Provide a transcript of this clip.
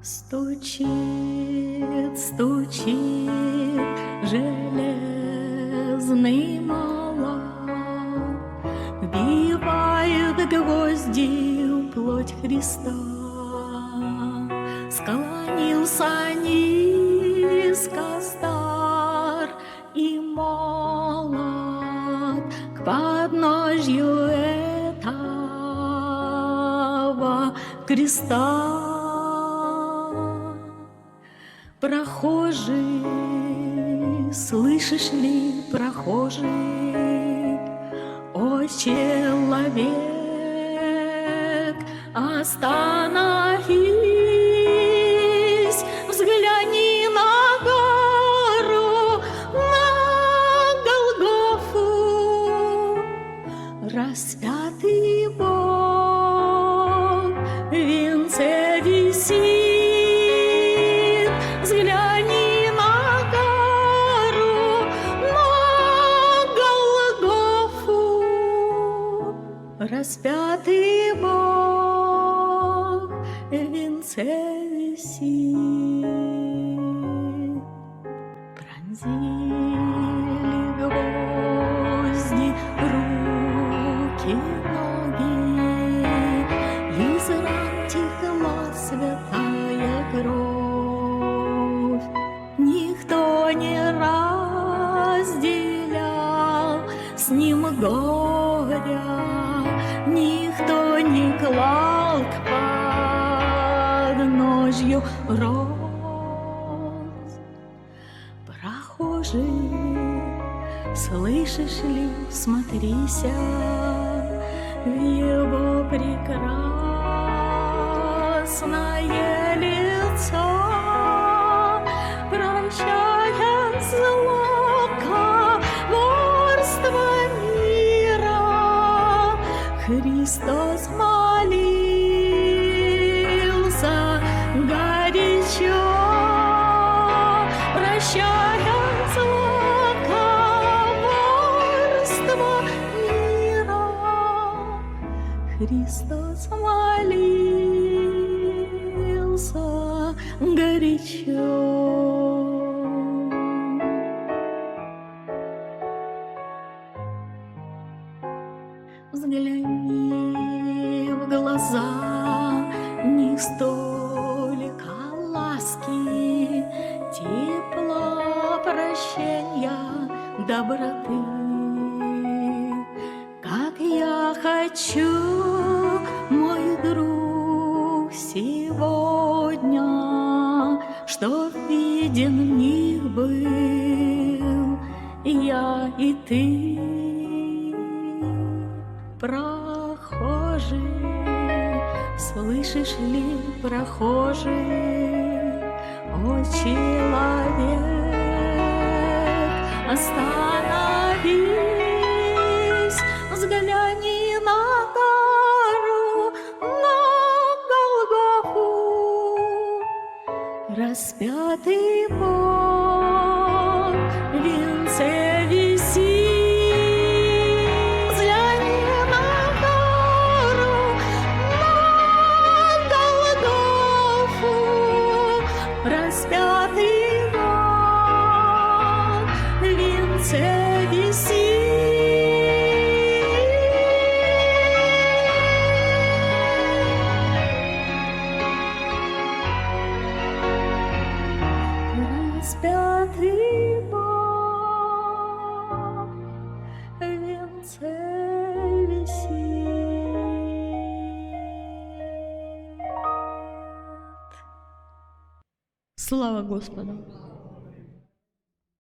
Стучит, стучит железный молот, вбивает гвозди в плоть Христа. Склонился низко стар и молод к подножью этого креста. Прохожий, слышишь ли, прохожий, о человек, остановись, взгляни на гору, на Голгофу, распятый Бог в венце висит. Взгляни на гору, на Голгофу, распятый Бог в венце висит. Пронзили гвозди руки, ноги, из ран текла святая кровь. Никто не разделял с ним горя, никто не клал к подножью роз. Прохожий, слышишь ли, смотрися в его прекрасное лицо, прощая зло, коварство мира. Христос молился горячо, прощая зло, коварство мира. Христос молился горячо. Взгляни в глаза, не столько ласки, тепла, прощения, доброты. Как я хочу, мой друг, сегодня, чтоб виден в них был я и ты. Прохожий, слышишь ли, прохожий, о человек, остановись, взгляни на гору, на Голгофу, распятый Бог в венце висит. Распятый Бог в венце висит. Распятый Бог в венце висит. Слава Господу!